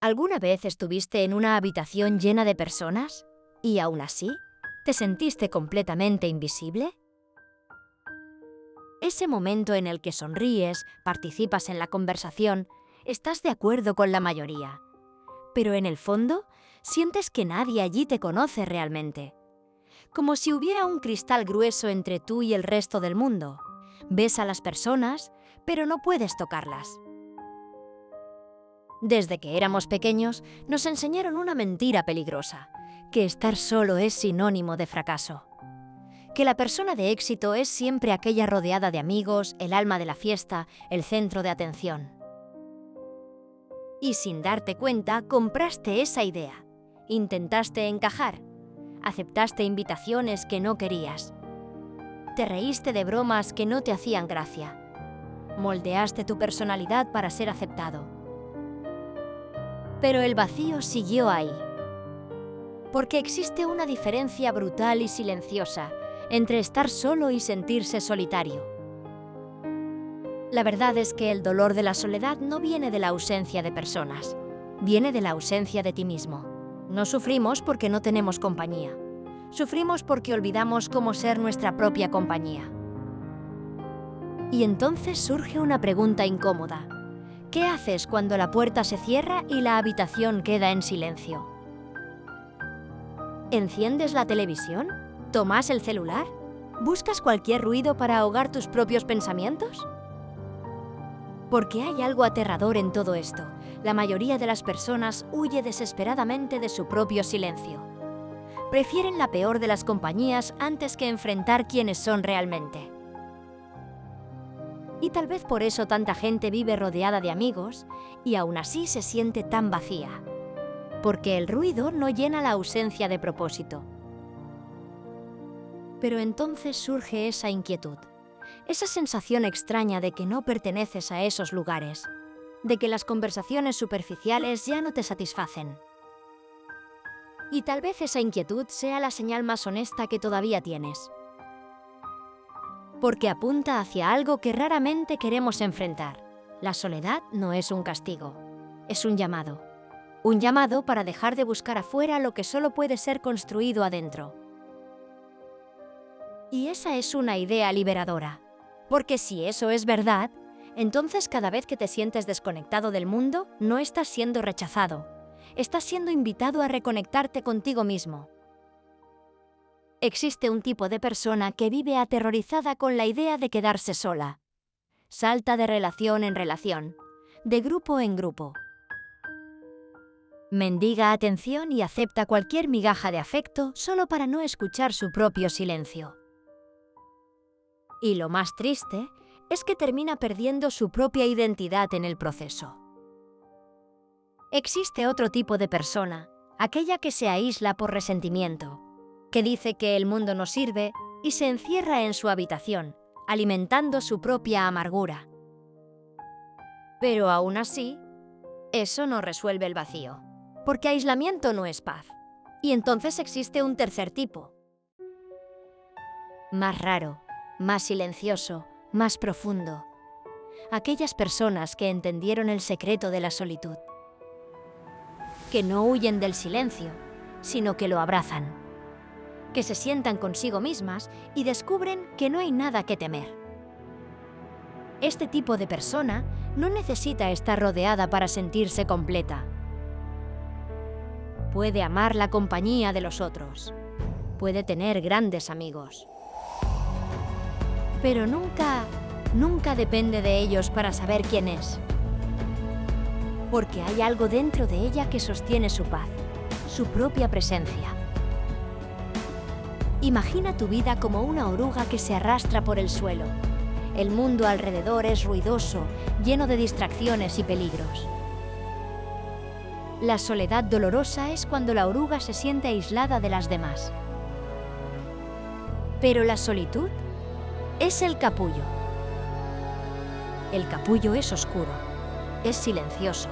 ¿Alguna vez estuviste en una habitación llena de personas y aún así te sentiste completamente invisible? Ese momento en el que sonríes, participas en la conversación, estás de acuerdo con la mayoría, pero en el fondo sientes que nadie allí te conoce realmente. Como si hubiera un cristal grueso entre tú y el resto del mundo. Ves a las personas, pero no puedes tocarlas. Desde que éramos pequeños, nos enseñaron una mentira peligrosa, que estar solo es sinónimo de fracaso. Que la persona de éxito es siempre aquella rodeada de amigos, el alma de la fiesta, el centro de atención. Y sin darte cuenta, compraste esa idea. Intentaste encajar. Aceptaste invitaciones que no querías. Te reíste de bromas que no te hacían gracia. Moldeaste tu personalidad para ser aceptado. Pero el vacío siguió ahí. Porque existe una diferencia brutal y silenciosa entre estar solo y sentirse solitario. La verdad es que el dolor de la soledad no viene de la ausencia de personas, viene de la ausencia de ti mismo. No sufrimos porque no tenemos compañía. Sufrimos porque olvidamos cómo ser nuestra propia compañía. Y entonces surge una pregunta incómoda. ¿Qué haces cuando la puerta se cierra y la habitación queda en silencio? ¿Enciendes la televisión? ¿Tomas el celular? ¿Buscas cualquier ruido para ahogar tus propios pensamientos? Porque hay algo aterrador en todo esto. La mayoría de las personas huye desesperadamente de su propio silencio. Prefieren la peor de las compañías antes que enfrentar quiénes son realmente. Y tal vez por eso tanta gente vive rodeada de amigos y aún así se siente tan vacía. Porque el ruido no llena la ausencia de propósito. Pero entonces surge esa inquietud, esa sensación extraña de que no perteneces a esos lugares, de que las conversaciones superficiales ya no te satisfacen. Y tal vez esa inquietud sea la señal más honesta que todavía tienes. Porque apunta hacia algo que raramente queremos enfrentar. La soledad no es un castigo, es un llamado. Un llamado para dejar de buscar afuera lo que solo puede ser construido adentro. Y esa es una idea liberadora. Porque si eso es verdad, entonces cada vez que te sientes desconectado del mundo, no estás siendo rechazado. Estás siendo invitado a reconectarte contigo mismo. Existe un tipo de persona que vive aterrorizada con la idea de quedarse sola. Salta de relación en relación, de grupo en grupo. Mendiga atención y acepta cualquier migaja de afecto solo para no escuchar su propio silencio. Y lo más triste es que termina perdiendo su propia identidad en el proceso. Existe otro tipo de persona, aquella que se aísla por resentimiento, que dice que el mundo no sirve y se encierra en su habitación, alimentando su propia amargura. Pero aún así, eso no resuelve el vacío, porque aislamiento no es paz. Y entonces existe un tercer tipo. Más raro, más silencioso, más profundo. Aquellas personas que entendieron el secreto de la solitud. Que no huyen del silencio, sino que lo abrazan. Que se sientan consigo mismas y descubren que no hay nada que temer. Este tipo de persona no necesita estar rodeada para sentirse completa. Puede amar la compañía de los otros. Puede tener grandes amigos. Pero nunca depende de ellos para saber quién es. Porque hay algo dentro de ella que sostiene su paz, su propia presencia. Imagina tu vida como una oruga que se arrastra por el suelo. El mundo alrededor es ruidoso, lleno de distracciones y peligros. La soledad dolorosa es cuando la oruga se siente aislada de las demás. Pero la solitud es el capullo. El capullo es oscuro, es silencioso.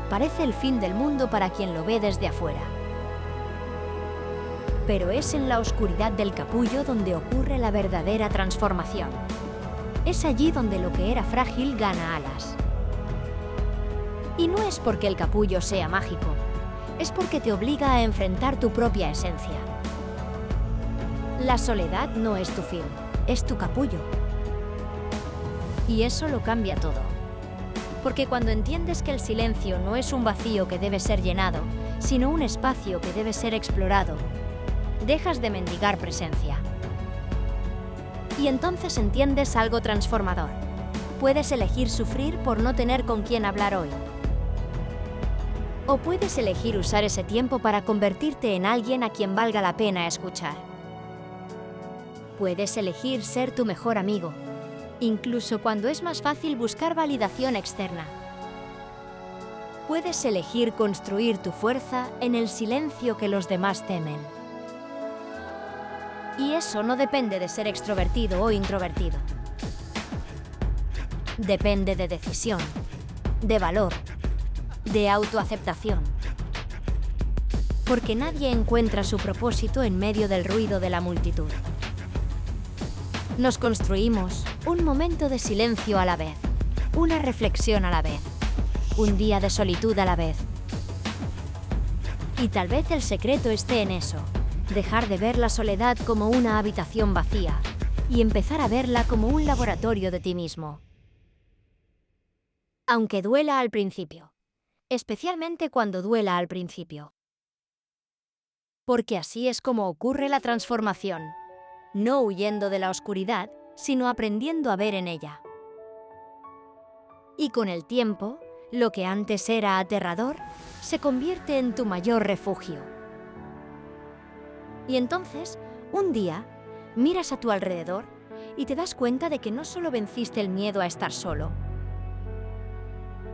Parece el fin del mundo para quien lo ve desde afuera. Pero es en la oscuridad del capullo donde ocurre la verdadera transformación. Es allí donde lo que era frágil gana alas. Y no es porque el capullo sea mágico, es porque te obliga a enfrentar tu propia esencia. La soledad no es tu fin, es tu capullo. Y eso lo cambia todo. Porque cuando entiendes que el silencio no es un vacío que debe ser llenado, sino un espacio que debe ser explorado, dejas de mendigar presencia. Y entonces entiendes algo transformador. Puedes elegir sufrir por no tener con quién hablar hoy. O puedes elegir usar ese tiempo para convertirte en alguien a quien valga la pena escuchar. Puedes elegir ser tu mejor amigo, incluso cuando es más fácil buscar validación externa. Puedes elegir construir tu fuerza en el silencio que los demás temen. Y eso no depende de ser extrovertido o introvertido. Depende de decisión, de valor, de autoaceptación. Porque nadie encuentra su propósito en medio del ruido de la multitud. Nos construimos un momento de silencio a la vez, una reflexión a la vez, un día de solitud a la vez. Y tal vez el secreto esté en eso, dejar de ver la soledad como una habitación vacía y empezar a verla como un laboratorio de ti mismo. Aunque duela al principio, especialmente cuando duela al principio. Porque así es como ocurre la transformación, no huyendo de la oscuridad, sino aprendiendo a ver en ella. Y con el tiempo, lo que antes era aterrador, se convierte en tu mayor refugio. Y entonces, un día, miras a tu alrededor y te das cuenta de que no solo venciste el miedo a estar solo,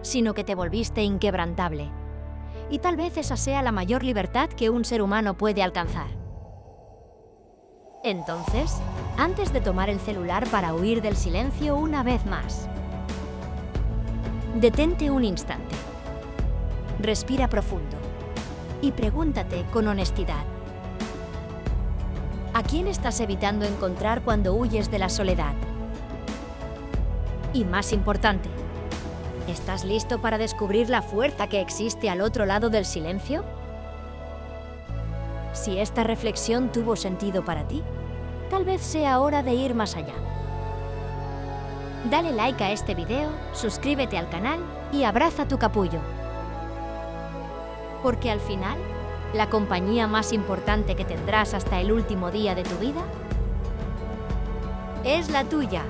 sino que te volviste inquebrantable. Y tal vez esa sea la mayor libertad que un ser humano puede alcanzar. Entonces, antes de tomar el celular para huir del silencio una vez más, detente un instante, respira profundo y pregúntate con honestidad: ¿a quién estás evitando encontrar cuando huyes de la soledad? Y más importante, ¿estás listo para descubrir la fuerza que existe al otro lado del silencio? Si esta reflexión tuvo sentido para ti, tal vez sea hora de ir más allá. Dale like a este video, suscríbete al canal y abraza tu capullo. Porque al final, la compañía más importante que tendrás hasta el último día de tu vida es la tuya.